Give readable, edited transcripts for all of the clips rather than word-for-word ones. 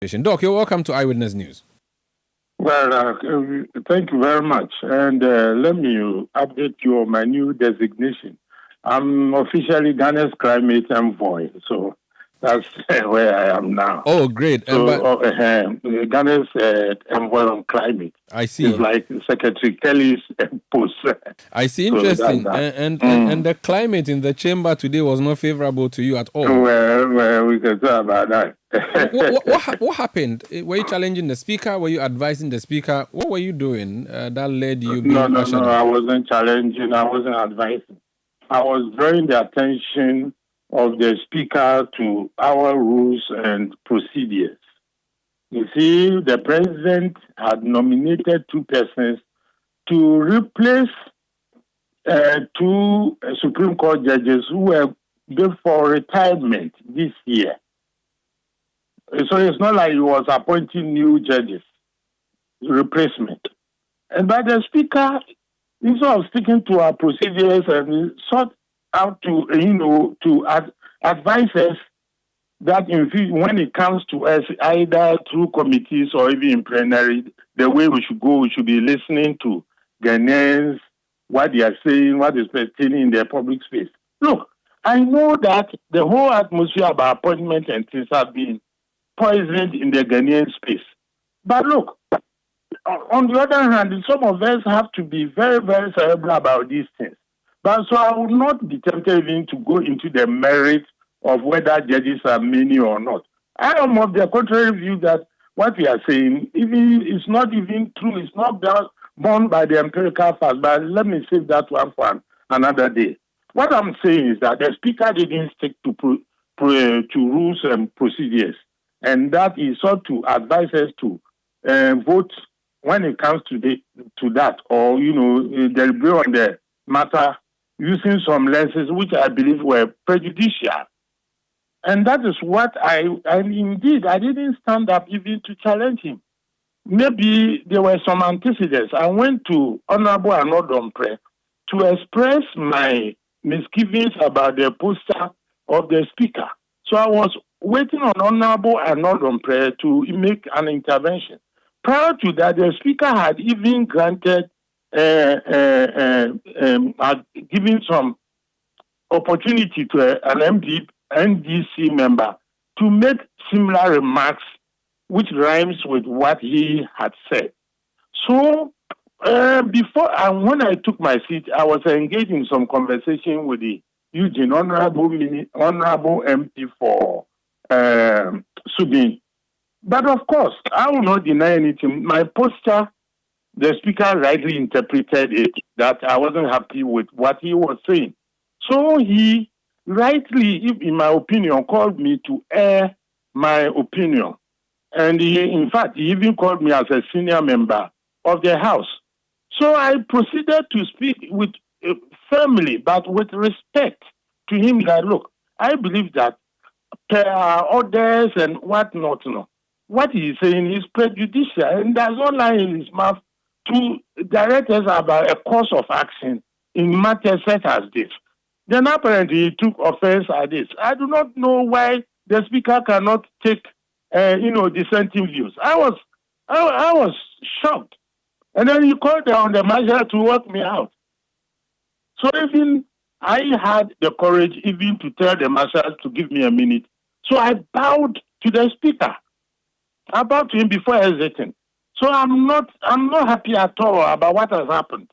Doc, you're welcome to Eyewitness News. Well, thank you very much. And let me update you on my new designation. I'm officially Ghana's climate envoy. So that's where I am now. Oh, great. So Ghana's envoy on climate. I see. It's like Secretary Kelly's post. I see. Interesting. So and the climate in the chamber today was not favorable to you at all. Well, we can talk about that. What happened? Were you challenging the speaker? Were you advising the speaker? What were you doing that led you? No, I wasn't challenging. I wasn't advising. I was drawing the attention of the speaker to our rules and procedures. You see, the president had nominated 2 persons to replace 2 Supreme Court judges who were due for retirement this year. So it's not like he was appointing new judges, replacement. But the speaker, instead of sticking to our procedures and sought out to advise us that when it comes to us, either through committees or even in plenary, the way we should go, we should be listening to Ghanaians, what they are saying, what is pertaining in their public space. Look, I know that the whole atmosphere about appointment and things have been poisoned in the Ghanaian space. But look, on the other hand, some of us have to be very, very cerebral about these things. But so I would not be tempted even to go into the merits of whether judges are many or not. I am of the contrary view that what we are saying is not even true. It's not borne by the empirical facts. But let me save that one for another day. What I'm saying is that the speaker didn't stick to rules and procedures, and that he sought to advise us to vote when it comes to that, or deliberate on the matter using some lenses which I believe were prejudicial. And that is what indeed, I didn't stand up even to challenge him. Maybe there were some antecedents. I went to Honorable Anodompré to express my misgivings about the posture of the speaker. So I was waiting on Honorable Anodompré to make an intervention. Prior to that, the speaker had even granted, had given some opportunity to an NDC member to make similar remarks, which rhymes with what he had said. So when I took my seat, I was engaged in some conversation with the Eugene, Honorable MP for Subin. But of course, I will not deny anything. My posture, the speaker rightly interpreted it, that I wasn't happy with what he was saying. So he rightly, in my opinion, called me to air my opinion. And in fact, he even called me as a senior member of the House. So I proceeded to speak with firmly, but with respect to him that, look, I believe that per orders and whatnot, what he is saying is prejudicial, and does not lie in his mouth to direct us about a course of action in matters such as this. Then apparently he took offense at this. I do not know why the speaker cannot take, dissenting views. I was shocked. And then he called on the marshal to work me out. So even I had the courage even to tell the marshal to give me a minute. So I bowed to the speaker. I bowed to him before hesitating. So I'm not happy at all about what has happened.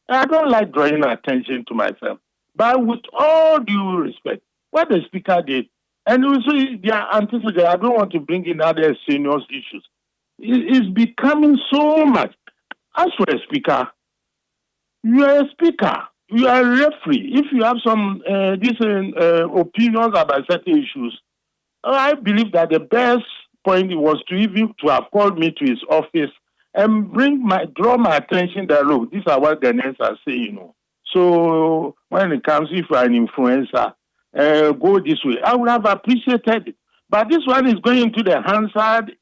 I don't like drawing attention to myself. But with all due respect, what the speaker did, and also they are anticipating, I don't want to bring in other serious issues. It's becoming so much. As for a speaker, you are a speaker. You are a referee. If you have some different opinions about certain issues, I believe that the best point was to have called me to his office and draw my attention that, look, these are what Ghanaians are saying, So when it comes, if you are an influencer, go this way. I would have appreciated it. But this one is going into the Hansard.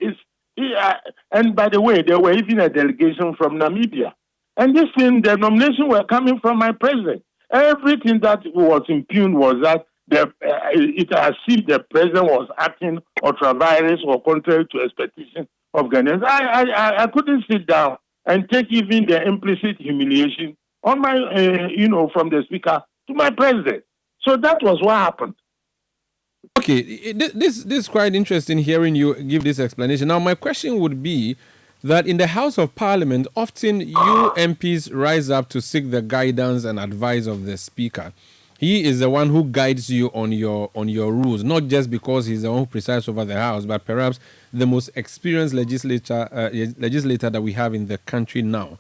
And by the way, there were even a delegation from Namibia. And the nomination were coming from my president. Everything that was impugned was that it as if the president was acting ultra-virus or contrary to expectation of Ghanaians. I couldn't sit down and take even the implicit humiliation on my, from the speaker to my president. So that was what happened. Okay, this is quite interesting hearing you give this explanation. Now, my question would be that in the House of Parliament, often you MPs rise up to seek the guidance and advice of the Speaker. He is the one who guides you on your rules, not just because he's the one who presides over the House, but perhaps the most experienced legislator that we have in the country now.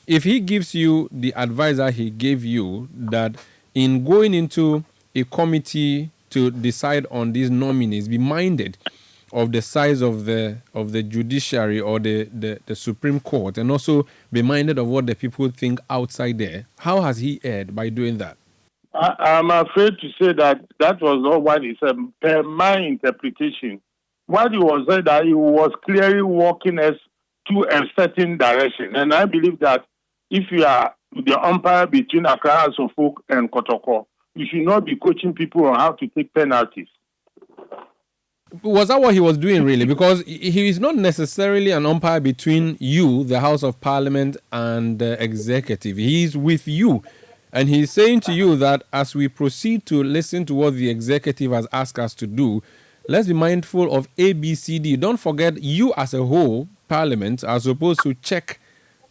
If he gives you the advice that he gave you, that in going into a committee to decide on these nominees, be minded of the size of the judiciary or the Supreme Court, and also be minded of what the people think outside there. How has he erred by doing that? I'm afraid to say that was not what he said. Per my interpretation, what he was saying that he was clearly walking us to a certain direction. And I believe that if you are the umpire between Accra, Suffolk, and Kotoko, you should not be coaching people on how to take penalties. Was that what he was doing, really? Because he is not necessarily an umpire between you, the House of Parliament, and the executive. He is with you. And he's saying to you that as we proceed to listen to what the executive has asked us to do, let's be mindful of A, B, C, D. Don't forget, you as a whole, Parliament, are supposed to check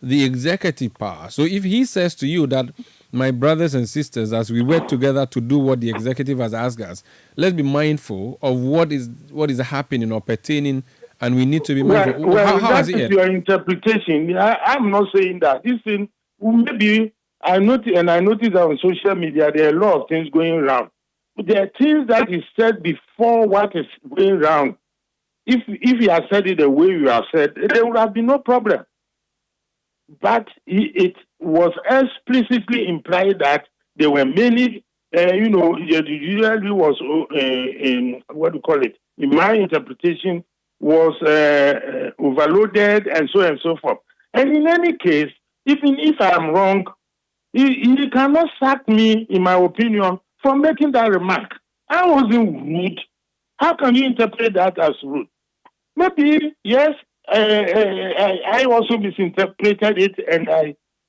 the executive power. So if he says to you that, my brothers and sisters, as we work together to do what the executive has asked us, let's be mindful of what is happening or pertaining, and we need to be mindful. Well, that is your interpretation. I'm not saying that. This thing, maybe I noticed that on social media there are a lot of things going around. But there are things that is said before what is going around. If he had said it the way you have said, there would have been no problem. But it was explicitly implied that there were many, the judiciary was, in my interpretation, was overloaded and so forth. And in any case, even if I am wrong, he cannot sack me, in my opinion, for making that remark. I wasn't rude. How can you interpret that as rude? Maybe, yes, I also misinterpreted it, and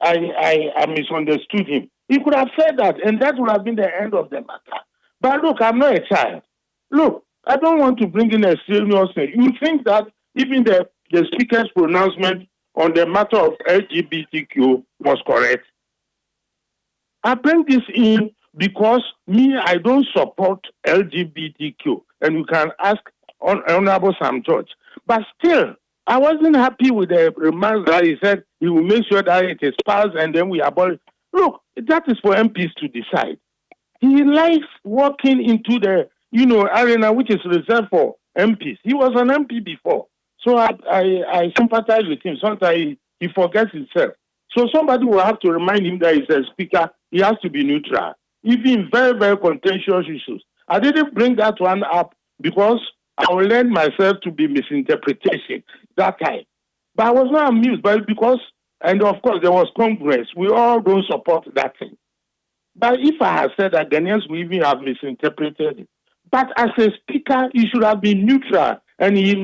I misunderstood him. He could have said that, and that would have been the end of the matter. But look, I'm not a child. Look, I don't want to bring in a serious thing. You think that even the speaker's pronouncement on the matter of LGBTQ was correct? I bring this in because I don't support LGBTQ, and you can ask Honorable Sam George. But still, I wasn't happy with the remarks that he said he will make sure that it is passed and then we abolish. Look, that is for MPs to decide. He likes walking into the arena which is reserved for MPs. He was an MP before, so I sympathize with him. Sometimes he forgets himself. So somebody will have to remind him that he's a speaker. He has to be neutral, even in very, very contentious issues. I didn't bring that one up because I will learn myself to be misinterpretation that time. But I was not amused, but because, and of course, there was Congress. We all don't support that thing. But if I had said that, Ghanaians will even have misinterpreted it. But as a speaker, he should have been neutral, and he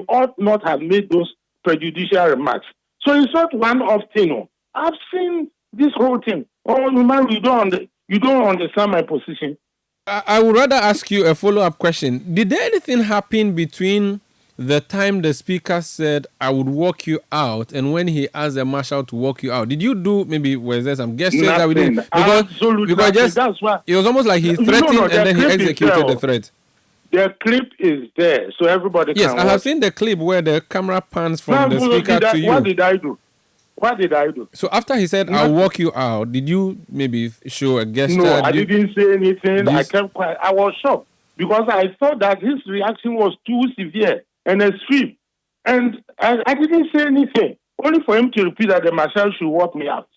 ought not have made those prejudicial remarks. So it's not one-off thing. I've seen this whole thing. Oh, man, you don't understand my position. I would rather ask you a follow-up question. Did there anything happen between the time the speaker said, I would walk you out, and when he asked the marshal to walk you out? Did you do, was there some gestures that we did? Absolutely. Because that's why it was almost like he threatened and then he executed the threat. The clip is there, so everybody can watch. Yes, I have seen the clip where the camera pans from the speaker to you. What did I do? What did I do? So after he said, I'll walk you out, did you maybe show a gesture? No, I didn't say anything. I kept quiet. I was shocked because I thought that his reaction was too severe and extreme. And I didn't say anything, only for him to repeat that the marshal should walk me out.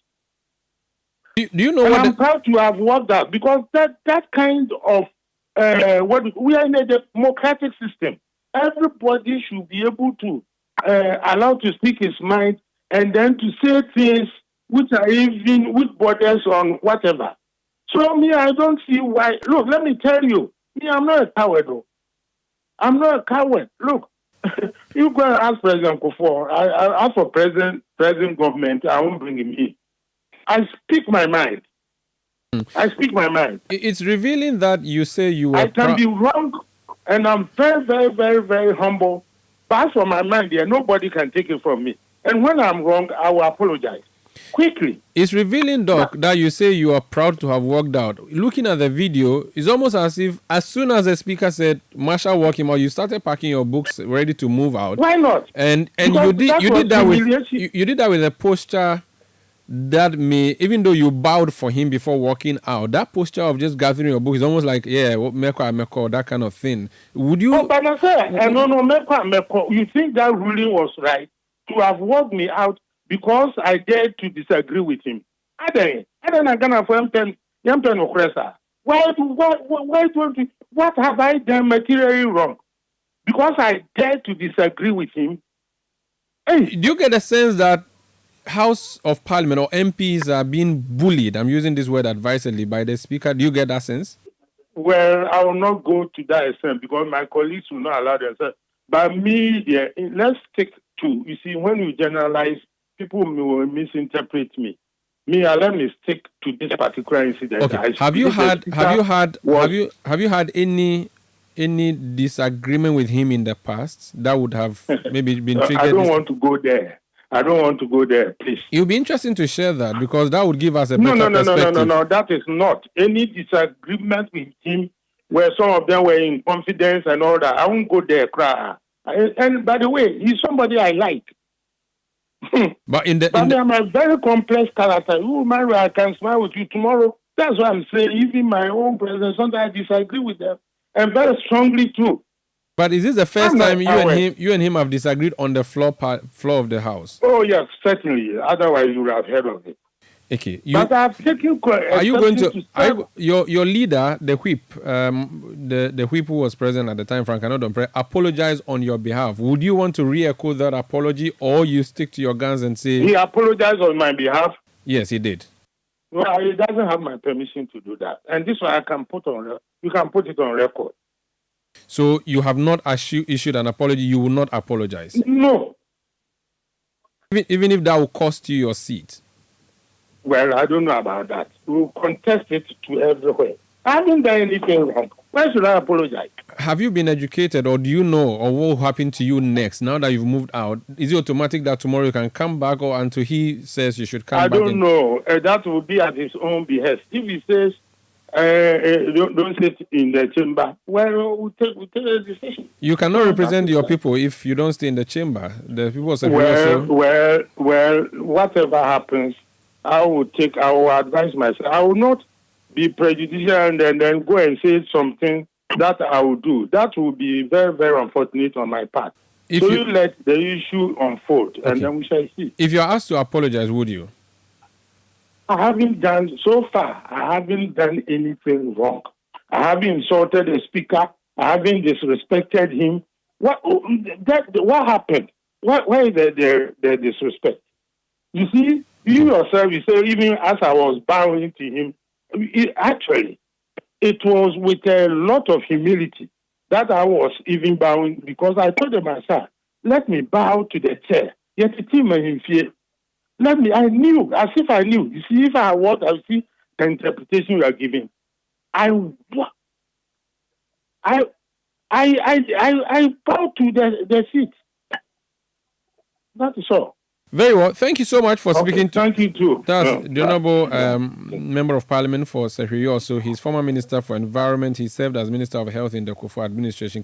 Do you know I'm proud to have walked out because that kind of, we are in a democratic system. Everybody should be able to allow to speak his mind and then to say things which borders on whatever. So me, I don't see why. Look, let me tell you, me, I'm not a coward, though. I'm not a coward. Look, you go and ask President Kufuor. I ask for present government. I won't bring him in. I speak my mind. I speak my mind. It's revealing that you say you were I can be wrong, and I'm very, very, very, very humble. But as for my mind, there, nobody can take it from me. And when I'm wrong, I will apologize quickly. It's revealing, Doc, that you say you are proud to have walked out. Looking at the video, it's almost as if as soon as the speaker said, Marshall, walk him out, you started packing your books ready to move out. Why not? And Because you did that humiliation. with you did that with a posture that may, even though you bowed for him before walking out, that posture of just gathering your book is almost like, yeah, meko, that kind of thing. Would you? Oh, but I said, meko. You think that ruling was right to have walked me out because I dared to disagree with him? I don't gonna for Why don't you, what have I done materially wrong? Because I dared to disagree with him. Hey, do you get a sense that House of Parliament or MPs are being bullied? I'm using this word advisedly by the speaker. Do you get that sense? well, I will not go to that extent because my colleagues will not allow themselves. But me, let's stick to, you see, when you generalize, people will misinterpret me. Let me stick to this particular incident. Okay. Have you had any disagreement with him in the past that would have maybe been triggered? I don't want to go there. Please. It would be interesting to share that because that would give us a better perspective. No. That is not any disagreement with him where some of them were in confidence and all that. I won't go there, cry. And by the way, he's somebody I like. But I'm a very complex character. You marry, I can smile with you tomorrow. That's what I'm saying. Even my own president, sometimes I disagree with them, and very strongly too. But is this the first time you and him have disagreed on the floor of the house? Oh yes, certainly. Otherwise, you would have heard of it. Okay. But I've taken. Are you going to? Your leader, the whip, the whip who was present at the time, Frank Anodon, apologize on your behalf. Would you want to re-echo that apology, or you stick to your guns and say he apologized on my behalf? Yes, he did. Well, he doesn't have my permission to do that, and this one I can put on. You can put it on record. So you have not issued an apology. You will not apologize. No. Even if that will cost you your seat. Well, I don't know about that. We'll contest it to everywhere. I haven't done anything wrong. Why should I apologize? Have you been educated, or do you know, or what will happen to you next now that you've moved out? Is it automatic that tomorrow you can come back, or until he says you should come back? I don't know. That will be at his own behest. If he says, don't sit in the chamber, well, we'll take a decision. You cannot represent your people if you don't stay in the chamber. The people say, well, whatever happens, I will advise myself. I will not be prejudicial and then go and say something that I will do. That will be very, very unfortunate on my part. So you let the issue unfold, and then we shall see. If you're asked to apologize, would you? I haven't done anything wrong. I haven't insulted the speaker. I haven't disrespected him. What happened? Why is the disrespect? You see, you yourself, you say, even as I was bowing to him, it was with a lot of humility that I was even bowing, because I told myself, let me bow to the chair. Yet the team in fear. I knew, as if I knew. You see, if I was, I would see the interpretation you are giving. I bow to the seat. That is all. Very well. Thank you so much for speaking to. Thank you too. That's the Honourable Member of Parliament for Sefwi-Wiawso. He's former Minister for Environment. He served as Minister of Health in the Kufuor administration.